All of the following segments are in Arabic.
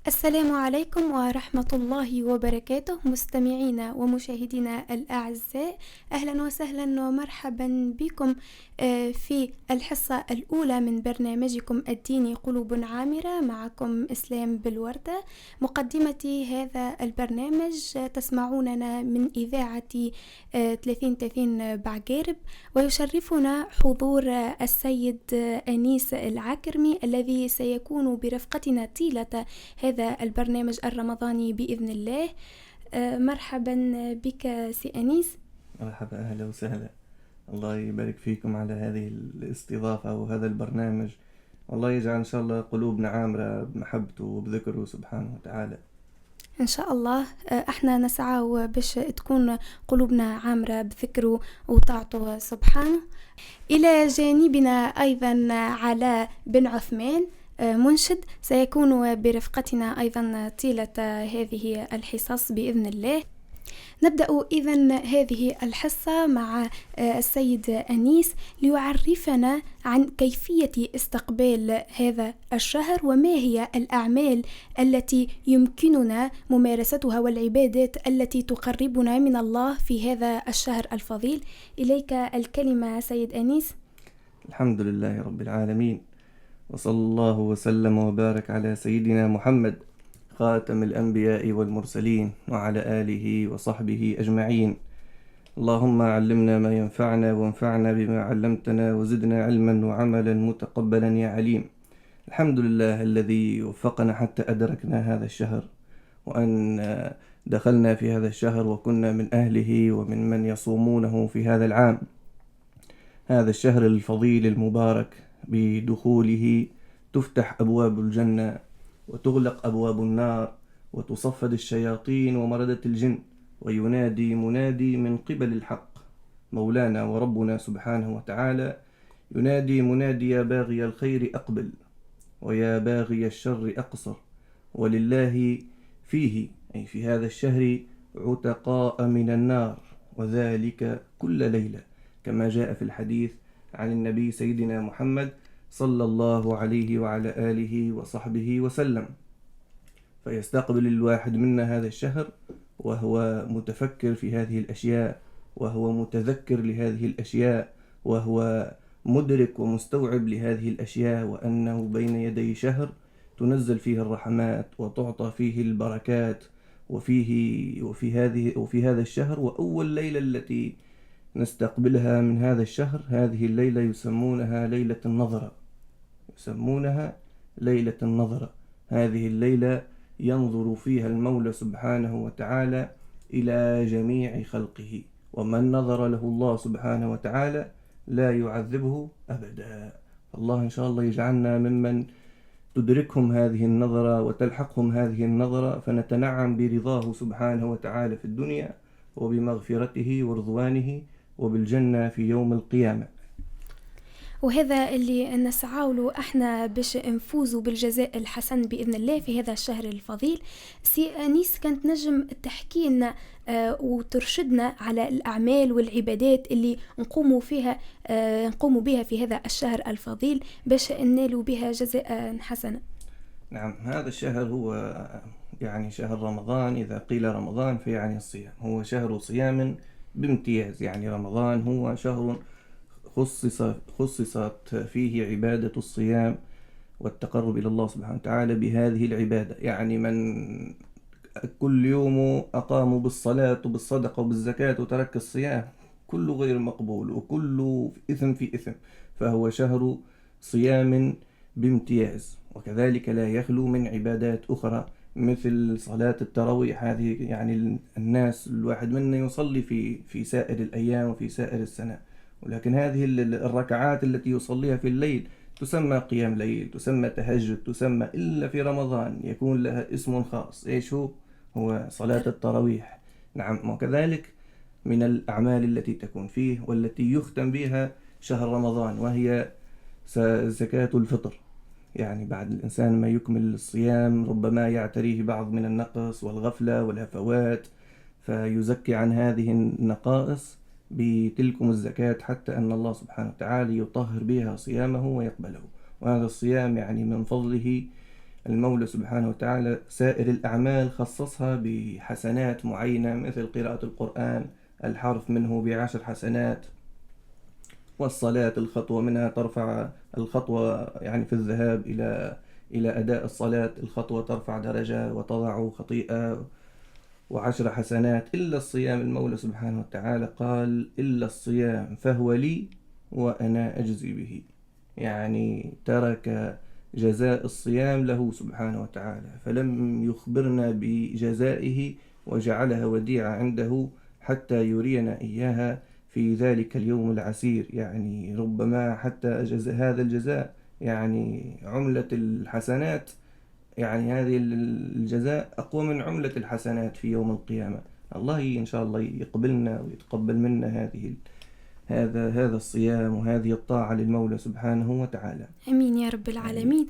السلام عليكم ورحمة الله وبركاته، مستمعينا ومشاهدينا الأعزاء. أهلا وسهلا ومرحبا بكم في الحصة الأولى من برنامجكم الديني قلوب عامرة. معكم إسلام بالوردة. مقدمة هذا البرنامج تسمعوننا من إذاعة 30 بعقارب، ويشرفنا حضور السيد أنيس العكرمي الذي سيكون برفقتنا طيلة هذا البرنامج الرمضاني بإذن الله. مرحبا بك سي أنيس. مرحبا، أهلا وسهلا. الله يبارك فيكم على هذه الاستضافة وهذا البرنامج. والله يجعل إن شاء الله قلوبنا عامرة بمحبته وبذكره سبحانه وتعالى. إن شاء الله. احنا نسعى باش تكون قلوبنا عامرة بذكره وطاعته سبحانه. إلى جانبنا أيضا علاء بن عثمان، منشد، سيكون برفقتنا أيضا طيلة هذه الحصص بإذن الله. نبدأ إذن هذه الحصة مع السيد أنيس ليعرفنا عن كيفية استقبال هذا الشهر، وما هي الأعمال التي يمكننا ممارستها والعبادات التي تقربنا من الله في هذا الشهر الفضيل. إليك الكلمة سيد أنيس. الحمد لله رب العالمين، وصلى الله وسلم وبارك على سيدنا محمد خاتم الأنبياء والمرسلين وعلى آله وصحبه أجمعين. اللهم علمنا ما ينفعنا وانفعنا بما علمتنا وزدنا علما وعملا متقبلا يا عليم. الحمد لله الذي وفقنا حتى أدركنا هذا الشهر، وأن دخلنا في هذا الشهر وكنا من أهله ومن من يصومونه في هذا العام. هذا الشهر الفضيل المبارك بدخوله تفتح أبواب الجنة وتغلق أبواب النار وتصفد الشياطين ومردة الجن، وينادي منادي من قبل الحق. مولانا وربنا سبحانه وتعالى ينادي منادي: يا باغي الخير أقبل ويا باغي الشر أقصر، ولله فيه أي في هذا الشهر عتقاء من النار، وذلك كل ليلة، كما جاء في الحديث عن النبي سيدنا محمد صلى الله عليه وعلى آله وصحبه وسلم. فيستقبل الواحد منا هذا الشهر وهو متفكر في هذه الأشياء، وهو متذكر لهذه الأشياء، وهو مدرك ومستوعب لهذه الأشياء، وأنه بين يدي شهر تنزل فيه الرحمات وتعطى فيه البركات. وفي هذا الشهر، وأول ليلة التي نستقبلها من هذا الشهر، هذه الليلة يسمونها ليلة النظرة. هذه الليلة ينظر فيها المولى سبحانه وتعالى إلى جميع خلقه، ومن نظر له الله سبحانه وتعالى لا يعذبه أبدا. الله إن شاء الله يجعلنا ممن تدركهم هذه النظرة وتلحقهم هذه النظرة، فنتنعم برضاه سبحانه وتعالى في الدنيا، وبمغفرته ورضوانه، وبالجنة في يوم القيامة. وهذا اللي نسعى له احنا باش نفوزوا بالجزاء الحسن بإذن الله في هذا الشهر الفضيل. سي أنيس، كانت نجم تحكي لنا وترشدنا على الأعمال والعبادات اللي نقوم بها في هذا الشهر الفضيل باش ننالوا بها جزاء حسنا. نعم، هذا الشهر هو يعني شهر رمضان. إذا قيل رمضان فيعني الصيام، هو شهر صيام بامتياز. يعني رمضان هو شهر خصصت فيه عبادة الصيام والتقرب إلى الله سبحانه وتعالى بهذه العبادة. يعني من كل يوم أقاموا بالصلاة وبالصدقة وبالزكاة وترك الصيام، كله غير مقبول وكله إثم في إثم. فهو شهر صيام بامتياز، وكذلك لا يخلو من عبادات أخرى مثل صلاة التراويح. هذه يعني الناس الواحد منا يصلي في سائر الأيام وفي سائر السنة، ولكن هذه الركعات التي يصليها في الليل تسمى قيام ليل، تسمى تهجد، تسمى إلا في رمضان يكون لها اسم خاص. إيش هو صلاة التراويح. نعم، وكذلك من الأعمال التي تكون فيه والتي يختم بها شهر رمضان وهي زكاة الفطر. يعني بعد الإنسان ما يكمل الصيام ربما يعتريه بعض من النقص والغفلة والهفوات، فيزكي عن هذه النقائص بتلكم الزكاة، حتى أن الله سبحانه وتعالى يطهر بها صيامه ويقبله. وهذا الصيام يعني من فضله المولى سبحانه وتعالى سائر الأعمال خصصها بحسنات معينة، مثل قراءة القرآن الحرف منه ب10 حسنات، والصلاة الخطوة منها ترفع الخطوة، يعني في الذهاب إلى أداء الصلاة الخطوة ترفع درجة وتضع خطيئة و10 حسنات. إلا الصيام، المولى سبحانه وتعالى قال: إلا الصيام فهو لي وأنا أجزي به، يعني ترك جزاء الصيام له سبحانه وتعالى، فلم يخبرنا بجزائه وجعلها وديعة عنده حتى يرينا إياها في ذلك اليوم العسير. يعني ربما حتى هذا الجزاء يعني عملة الحسنات، يعني هذه الجزاء أقوى من عملة الحسنات في يوم القيامة. الله إن شاء الله يقبلنا ويتقبل منا هذا الصيام وهذه الطاعة للمولى سبحانه وتعالى. امين يا رب العالمين.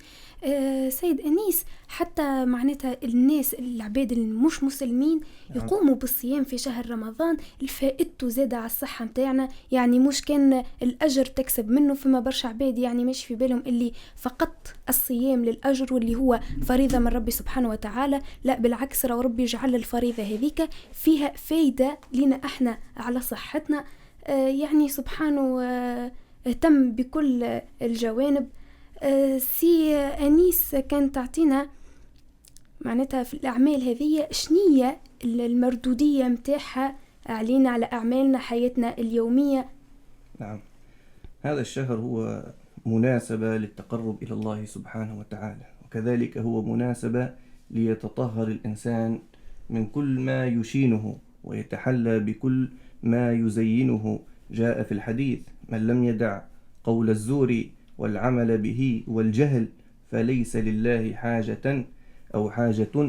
سيد أنيس، حتى معناتها الناس العباد المش مسلمين يقوموا بالصيام في شهر رمضان، الفائدته زادة على الصحة متاعنا، يعني مش كان الأجر تكسب منه، فما برشا عباد يعني مش في بالهم اللي فقط الصيام للأجر واللي هو فريضة من ربي سبحانه وتعالى، لا بالعكس، رأى ربي جعل الفريضة هذيك فيها فايدة لنا احنا على صحتنا. يعني سبحانه اهتم بكل الجوانب. سي أنيس كان تعطينا معناتها في الأعمال هذه شنية المردودية متاعها علينا على أعمالنا حياتنا اليومية؟ نعم، هذا الشهر هو مناسبة للتقرب إلى الله سبحانه وتعالى، وكذلك هو مناسبة ليتطهر الإنسان من كل ما يشينه ويتحلى بكل ما يزينه. جاء في الحديث: من لم يدع قول الزور والعمل به والجهل فليس لله حاجة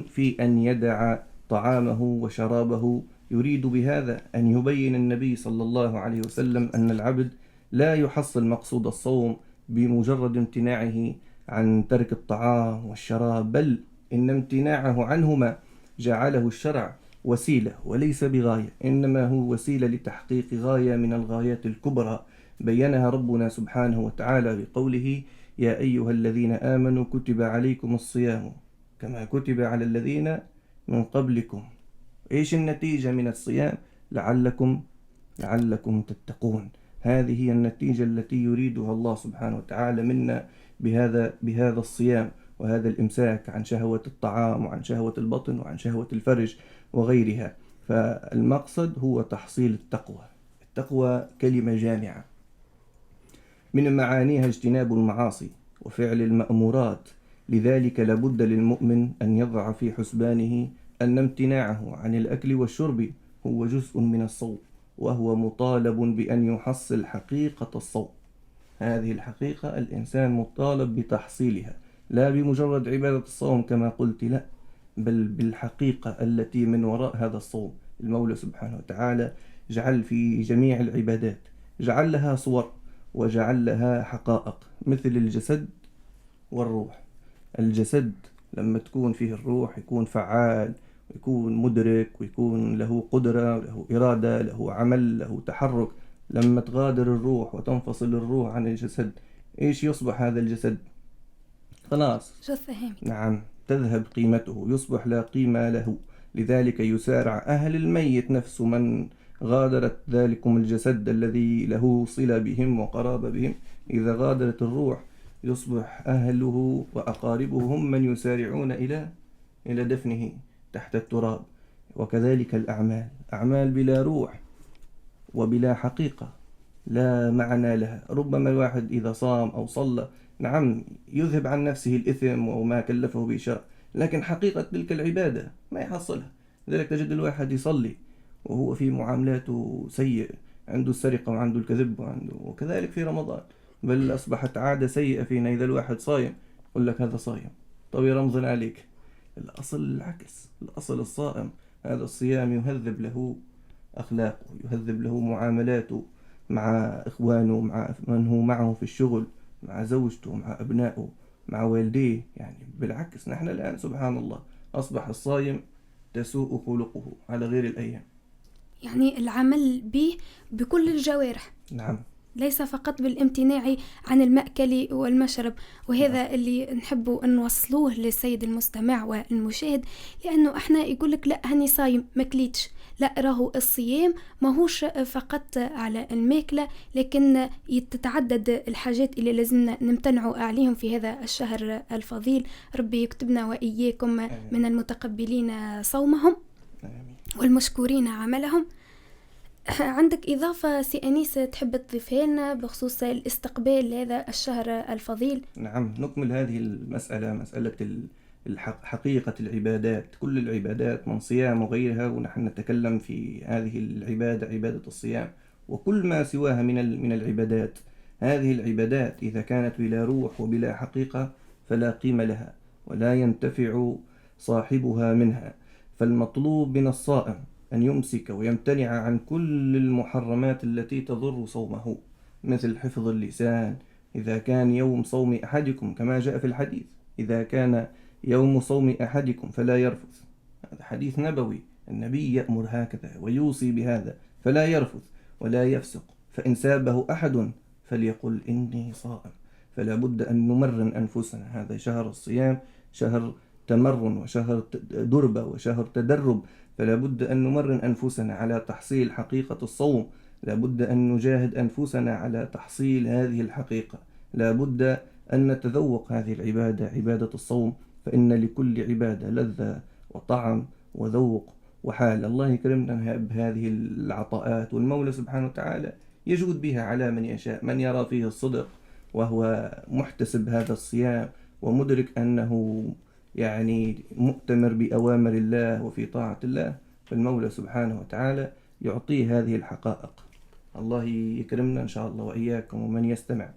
في أن يدع طعامه وشرابه. يريد بهذا أن يبين النبي صلى الله عليه وسلم أن العبد لا يحصل مقصود الصوم بمجرد امتناعه عن ترك الطعام والشراب، بل إن امتناعه عنهما جعله الشرع وسيلة وليس بغاية، إنما هو وسيلة لتحقيق غاية من الغايات الكبرى بينها ربنا سبحانه وتعالى بقوله: يا أيها الذين آمنوا كتب عليكم الصيام كما كتب على الذين من قبلكم. إيش النتيجة من الصيام؟ لعلكم تتقون. هذه هي النتيجة التي يريدها الله سبحانه وتعالى منا بهذا الصيام وهذا الإمساك عن شهوة الطعام وعن شهوة البطن وعن شهوة الفرج وغيرها. فالمقصد هو تحصيل التقوى. التقوى كلمة جامعة من معانيها اجتناب المعاصي وفعل المأمورات، لذلك لابد للمؤمن أن يضع في حسبانه أن امتناعه عن الأكل والشرب هو جزء من الصوم، وهو مطالب بأن يحصل حقيقة الصوم. هذه الحقيقة الإنسان مطالب بتحصيلها، لا بمجرد عبادة الصوم كما قلت، لا، بل بالحقيقة التي من وراء هذا الصوم. المولى سبحانه وتعالى جعل في جميع العبادات جعل لها صور وجعل لها حقائق، مثل الجسد والروح. الجسد لما تكون فيه الروح يكون فعال ويكون مدرك ويكون له قدرة له إرادة له عمل له تحرك. لما تغادر الروح وتنفصل الروح عن الجسد، إيش يصبح هذا الجسد؟ خلاص، جثة. نعم، تذهب قيمته، يصبح لا قيمة له. لذلك يسارع أهل الميت نفسه من غادرت ذلكم الجسد الذي له صلة بهم وقرابة بهم، إذا غادرت الروح يصبح أهله وأقاربه هم من يسارعون إلى دفنه تحت التراب. وكذلك الأعمال، أعمال بلا روح وبلا حقيقة لا معنى لها. ربما الواحد إذا صام أو صلى، نعم، يذهب عن نفسه الإثم وما كلفه بشرع، لكن حقيقة تلك العبادة ما يحصلها. لذلك تجد الواحد يصلي وهو في معاملاته سيء، عنده السرقة وعنده الكذب وكذلك في رمضان، بل أصبحت عادة سيئة فينا. إذا الواحد صايم يقول لك هذا صايم، طب يا رمضان عليك. الأصل العكس، الأصل الصائم هذا الصيام يهذب له أخلاقه، يهذب له معاملاته مع إخوانه، مع من هو معه في الشغل، مع زوجته، مع أبنائه، مع والديه. يعني بالعكس، نحن الآن سبحان الله أصبح الصايم تسوء خلقه على غير الأيام. يعني العمل به بكل الجوارح. نعم، ليس فقط بالامتناع عن المأكل والمشرب. وهذا اللي نحب أن نوصلوه للسيد المستمع والمشاهد، لأنه احنا يقولك لا هني صايم مكليتش، لا، راهو الصيام ماهوش فقط على الماكلة، لكن تتعدد الحاجات اللي لازمنا نمتنعوا عليهم في هذا الشهر الفضيل. ربي يكتبنا وإياكم من المتقبلين صومهم والمشكورين عملهم. عندك إضافة سي أنيس تحب تضيفها لنا بخصوص الاستقبال لهذا الشهر الفضيل؟ نعم، نكمل هذه المسألة، مسألة حقيقة العبادات. كل العبادات من صيام وغيرها، ونحن نتكلم في هذه العبادة، عبادة الصيام، وكل ما سواها من العبادات. هذه العبادات إذا كانت بلا روح وبلا حقيقة فلا قيمة لها، ولا ينتفع صاحبها منها. فالمطلوب من الصائم أن يمسك ويمتنع عن كل المحرمات التي تضر صومه، مثل حفظ اللسان إذا كان يوم صوم أحدكم، كما جاء في الحديث: إذا كان يوم صوم أحدكم فلا يرفث. هذا حديث نبوي، النبي يأمر هكذا ويوصي بهذا: فلا يرفث ولا يفسق، فإن سابه أحد فليقل إني صائم. فلا بد أن نمرن أنفسنا. هذا شهر الصيام شهر تمرن وشهر دربة وشهر تدرب، فلا بد أن نمرن أنفسنا على تحصيل حقيقة الصوم. لا بد أن نجاهد أنفسنا على تحصيل هذه الحقيقة. لا بد أن نتذوق هذه العبادة، عبادة الصوم، فإن لكل عبادة لذة وطعم وذوق وحال. الله يكرمنا بهذه العطاءات، والمولى سبحانه وتعالى يجود بها على من يشاء. من يرى فيه الصدق وهو محتسب هذا الصيام ومدرك أنه يعني مؤتمر بأوامر الله وفي طاعة الله، فالمولى سبحانه وتعالى يعطيه هذه الحقائق. الله يكرمنا إن شاء الله وإياكم ومن يستمع.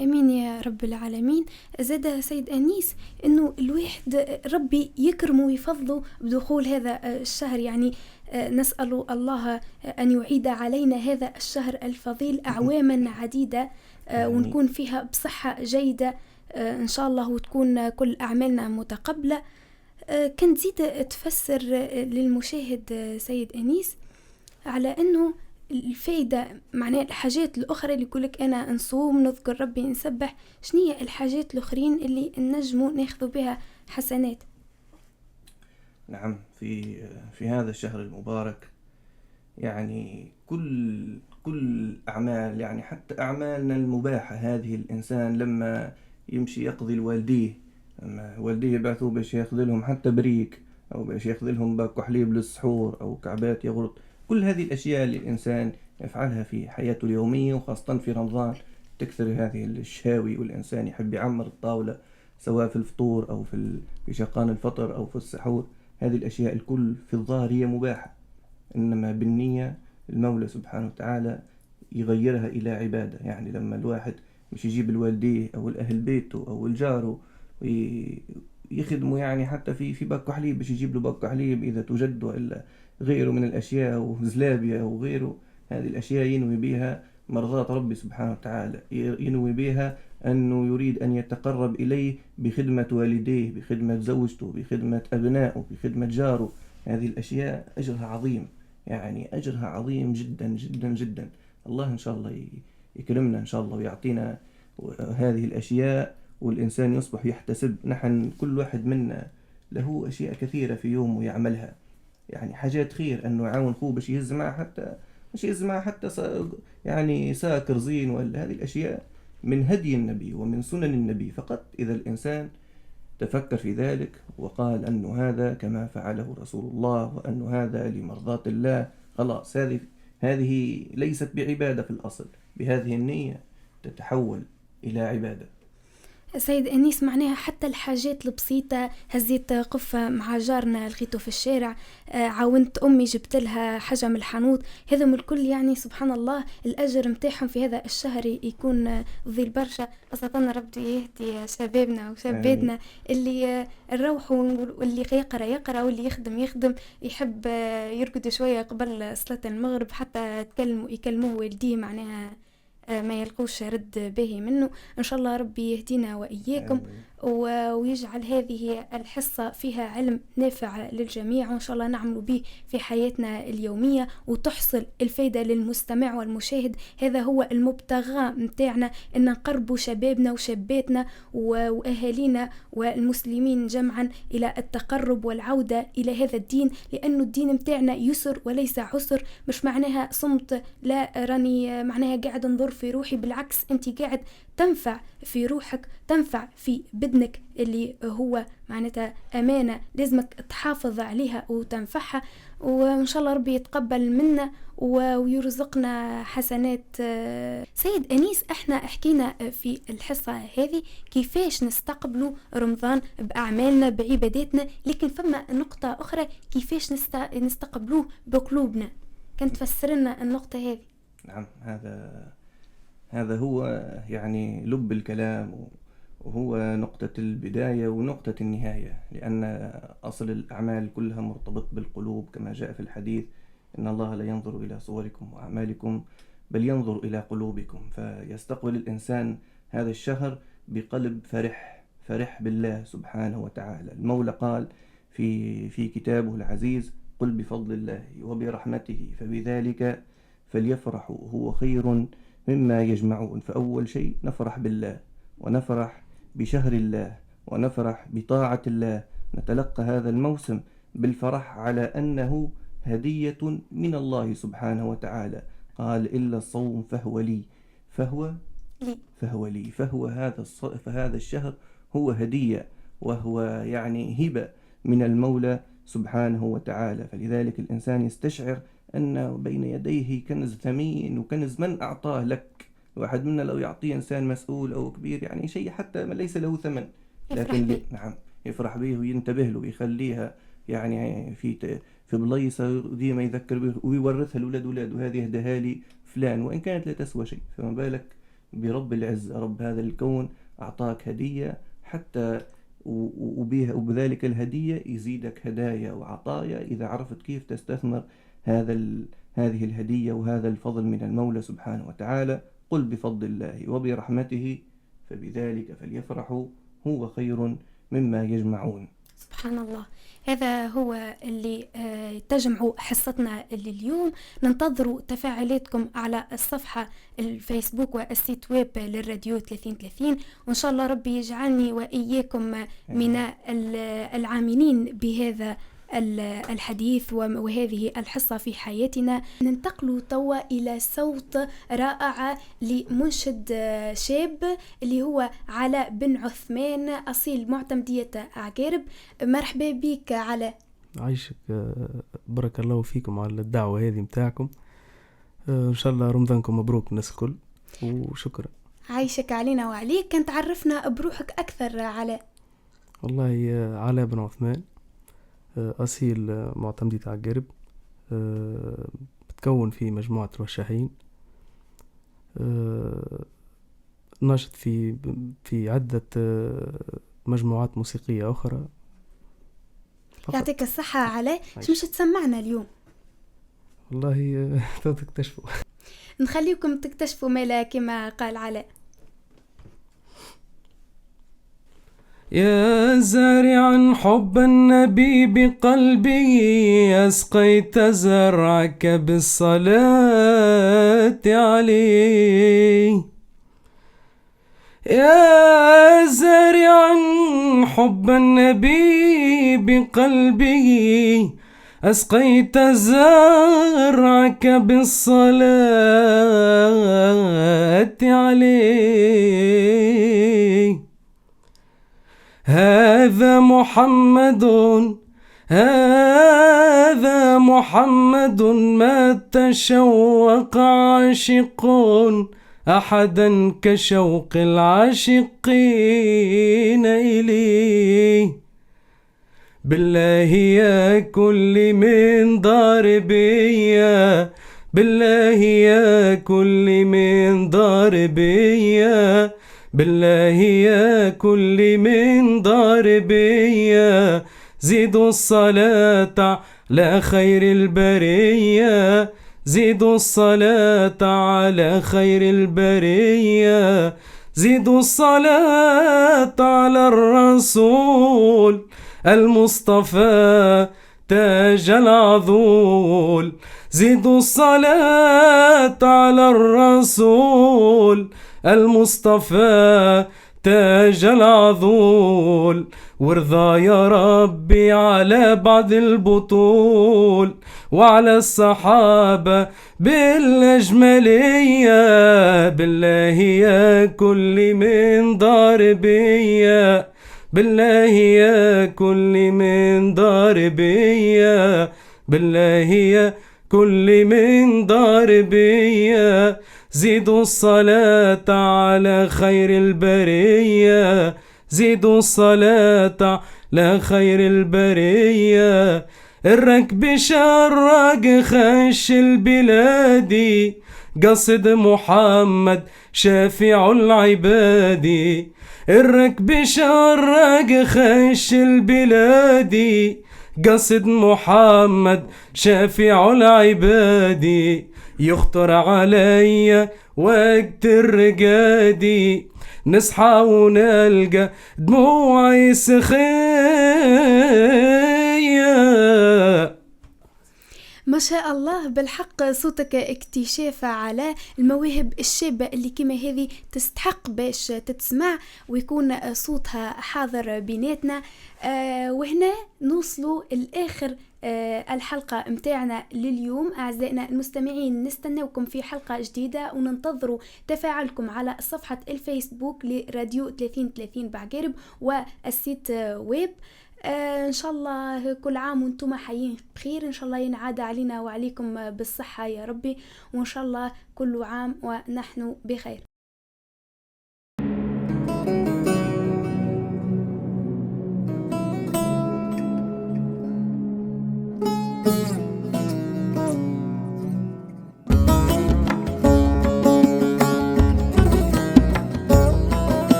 امين يا رب العالمين. زاد سيد أنيس انه الواحد ربي يكرمه ويفضله بدخول هذا الشهر، يعني نسأل الله ان يعيد علينا هذا الشهر الفضيل اعواما عديدة، ونكون فيها بصحة جيدة ان شاء الله، وتكون كل اعمالنا متقبلة. كنت زيد تفسر للمشاهد سيد أنيس على انه الفايدة، معناها الحاجات الأخرى اللي يقولك أنا نصوم نذكر ربي نسبح، شنية الحاجات الأخرين اللي نجموا ناخذوا بها حسنات؟ نعم، في هذا الشهر المبارك يعني كل أعمال، يعني حتى أعمالنا المباحة هذه، الإنسان لما يمشي يقضي الوالديه، لما والديه يبعثوا باش ياخذ لهم حتى بريك، أو باش ياخذ لهم باكو حليب للسحور أو كعبات يغرط، كل هذه الأشياء اللي الإنسان يفعلها في حياته اليومية، وخاصة في رمضان تكثر هذه الشهاوي، والإنسان يحب يعمر الطاولة سواء في الفطور أو في شقان الفطر أو في السحور. هذه الأشياء الكل في الظاهر هي مباحة، إنما بالنية المولى سبحانه وتعالى يغيرها إلى عبادة. يعني لما الواحد مش يجيب الوالديه أو الأهل بيته أو الجاره يخدموا، يعني حتى في باكو حليب، باش يجيب له باكو حليب إذا توجد، وإلا غيره من الأشياء وزلابية أو غيره، هذه الأشياء ينوي بها مرضاة ربي سبحانه وتعالى، ينوي بها أنه يريد أن يتقرب إليه بخدمة والديه، بخدمة زوجته، بخدمة أبنائه، بخدمة جاره. هذه الأشياء أجرها عظيم، يعني أجرها عظيم جدا جدا جدا. الله إن شاء الله يكرمنا إن شاء الله ويعطينا هذه الأشياء، والإنسان يصبح يحتسب. نحن كل واحد منا له أشياء كثيرة في يومه يعملها، يعني حاجات خير، أنه يعاون خوه باش يهز معه، حتى مش يهز معه حتى يعني ساكر زين، ولا هذه الأشياء من هدي النبي ومن سنن النبي فقط. إذا الإنسان تفكر في ذلك وقال أنه هذا كما فعله رسول الله، وأنه هذا لمرضاة الله، خلاص هذه ليست بعبادة في الأصل، بهذه النية تتحول إلى عبادة. سيد أنيس، معناها حتى الحاجات البسيطة، هزيت قفة مع جارنا لقيته في الشارع، عاونت أمي جبت لها حاجة من الحانوت، هذا من الكل يعني سبحان الله الأجر متاعهم في هذا الشهر يكون ضيل برشا. خاصة ربي يهدي شبابنا وشاباتنا اللي نروحوا، واللي يقرأ واللي يخدم يحب يرقد شوية قبل صلاة المغرب، حتى يكلموه والديه، معناها ما يلقوش رد باهي منه. إن شاء الله ربي يهدينا وإياكم ويجعل هذه الحصة فيها علم نافع للجميع، وإن شاء الله نعمل به في حياتنا اليومية وتحصل الفايدة للمستمع والمشاهد. هذا هو المبتغى متاعنا، أن نقربوا شبابنا وشاباتنا وأهالينا والمسلمين جمعا إلى التقرب والعودة إلى هذا الدين، لأنه الدين متاعنا يسر وليس عسر. مش معناها صمت، لا راني معناها قاعد انظر في روحي، بالعكس انت قاعد تنفع في روحك، تنفع في بدنك اللي هو معناتها أمانة لازمك تحافظ عليها وتنفعها. وإن شاء الله ربي يتقبل منا ويرزقنا حسنات. سيد أنيس، احنا حكينا في الحصة هذه كيفاش نستقبلوا رمضان بأعمالنا بعباداتنا، لكن فما نقطة أخرى كيفاش نستقبلوه بقلوبنا. كنت تفسر لنا النقطة هذه؟ نعم، هذا هو يعني لب الكلام، وهو نقطة البداية ونقطة النهاية، لأن أصل الأعمال كلها مرتبط بالقلوب، كما جاء في الحديث: إن الله لا ينظر إلى صوركم وأعمالكم بل ينظر إلى قلوبكم. فيستقبل الإنسان هذا الشهر بقلب فرح بالله سبحانه وتعالى. المولى قال في كتابه العزيز: قل بفضل الله وبرحمته فبذلك فليفرحوا هو خير مما يجمعون. فأول شيء نفرح بالله، ونفرح بشهر الله، ونفرح بطاعة الله. نتلقى هذا الموسم بالفرح على أنه هدية من الله سبحانه وتعالى. قال: إلا الصوم فهو لي، فهذا الشهر هو هدية، وهو يعني هبة من المولى سبحانه وتعالى. فلذلك الإنسان يستشعر أن بين يديه كنز ثمين، وكنز من أعطاه لك. واحد منا لو يعطيه إنسان مسؤول أو كبير يعني شيء حتى ما ليس له ثمن، لكن نعم يفرح به وينتبه له ويخليها يعني في بليصة ديما يذكر به ويورثها لولاد ولاده: هذه اهداها لي فلان، وإن كانت لا تسوى شيء. فما بالك برب العزة، رب هذا الكون أعطاك هدية، حتى وبذلك الهدية يزيدك هدايا وعطايا إذا عرفت كيف تستثمر هذه الهدية وهذا الفضل من المولى سبحانه وتعالى. قل بفضل الله وبرحمته فبذلك فليفرحوا هو خير مما يجمعون. سبحان الله، هذا هو اللي تجمع حصتنا اليوم. ننتظر تفاعلاتكم على الصفحة الفيسبوك والسيت ويب للراديو 3030، وإن شاء الله ربي يجعلني وإياكم من العاملين بهذا الحديث وهذه الحصة في حياتنا. ننتقل توا إلى صوت رائع لمنشد شاب اللي هو علاء بن عثمان، أصيل معتمدية عقارب. مرحبا بك علاء. عايشك، بارك الله فيكم على الدعوة هذه متاعكم. إن شاء الله رمضانكم مبروك الناس الكل، وشكرا. عايشك علينا وعليك. كنت عرفنا بروحك أكثر علاء. والله علاء بن عثمان، أصيل معتمدية عقارب، بتكون في مجموعة رشاحين، ناشط في عدة مجموعات موسيقية أخرى. يعطيك الصحة علاء. مش تسمعنا اليوم؟ والله تكتشفوا. نخليكم تكتشفوا مالا كما قال علاء. يا زارعا حب النبي بقلبي، أسقيت زرعك بالصلاة عليه. يا زارعا حب النبي بقلبي، أسقيت زرعك بالصلاة عليه. هذا محمد ما تشوق عاشق أحدا كشوق العاشقين إليه. بالله يا كل من ضاربية، بالله يا كل من ضاربية، بالله يا كل من ضاربية، زيدوا الصلاة على خير البرية، زيدوا الصلاة على خير البرية، زيدوا الصلاة على الرسول المصطفى تاج العذول. زيدوا الصلاة على الرسول المصطفى تاج العذول. وارضى يا ربي على بعض البطول وعلى الصحابة بالأجملية. بالله يا كل من دار بيا، بالله يا كل من دار بيا، بالله يا كل من دار بيا. زيدوا الصلاة على خير البرية، زيدوا الصلاة على خير البرية. الركب شرق خش البلادي قصد محمد شافع العبادي. الركب شرق خش البلادي قصد محمد شافع العبادي. يخطر علي وقت الرقادي نصحى ونلقى دموعي سخية. ما شاء الله، بالحق صوتك اكتشاف على المواهب الشابة اللي كما هذه تستحق باش تتسمع ويكون صوتها حاضر بيناتنا. وهنا نوصلوا الآخر الحلقة متاعنا لليوم. أعزائنا المستمعين، نستناوكم في حلقة جديدة وننتظروا تفاعلكم على صفحة الفيسبوك لراديو 3030 بعقارب والسيت ويب. ان شاء الله كل عام وانتم حيين بخير، ان شاء الله ينعاد علينا وعليكم بالصحة يا ربي، وان شاء الله كل عام ونحن بخير.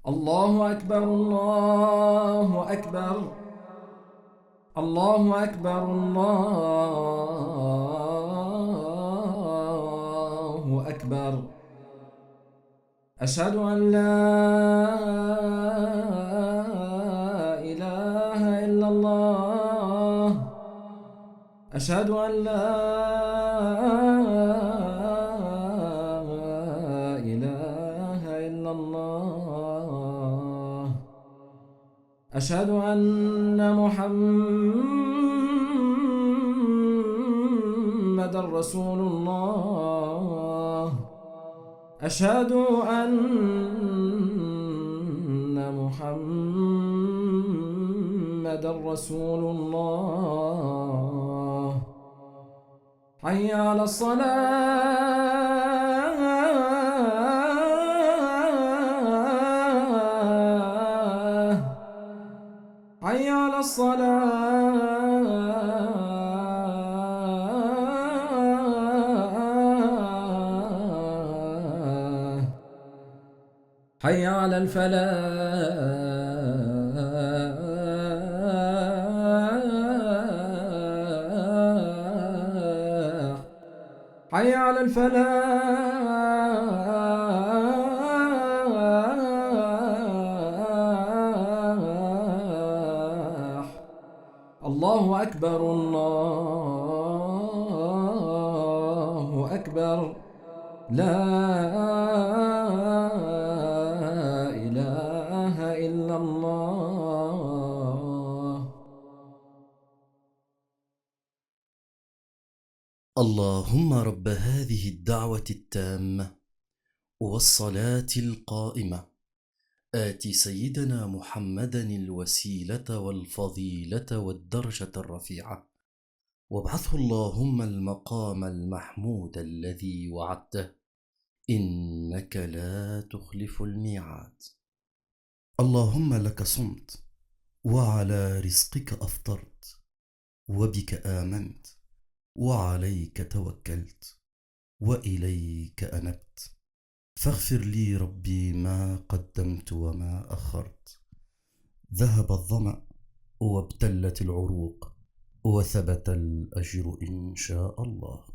الله أكبر الله أكبر الله أكبر الله أكبر. أشهد أن لا إله إلا الله، أشهد أن لا إله إلا الله، أشهد أن محمد رسول الله، أشهد أن محمد رسول الله. حي على الصلاة، حي على الصلاة، حي على الفلاح، حي على الفلاح. الله أكبر الله أكبر، لا إله إلا الله. اللهم رب هذه الدعوة التامة والصلاة القائمة آت سيدنا محمدا الوسيلة والفضيلة والدرجة الرفيعة وابعثه اللهم المقام المحمود الذي وعدته إنك لا تخلف الميعاد. اللهم لك صمت وعلى رزقك أفطرت وبك آمنت وعليك توكلت وإليك أنبت فاغفر لي ربي ما قدمت وما أخرت. ذهب الظمأ وابتلت العروق وثبت الأجر إن شاء الله.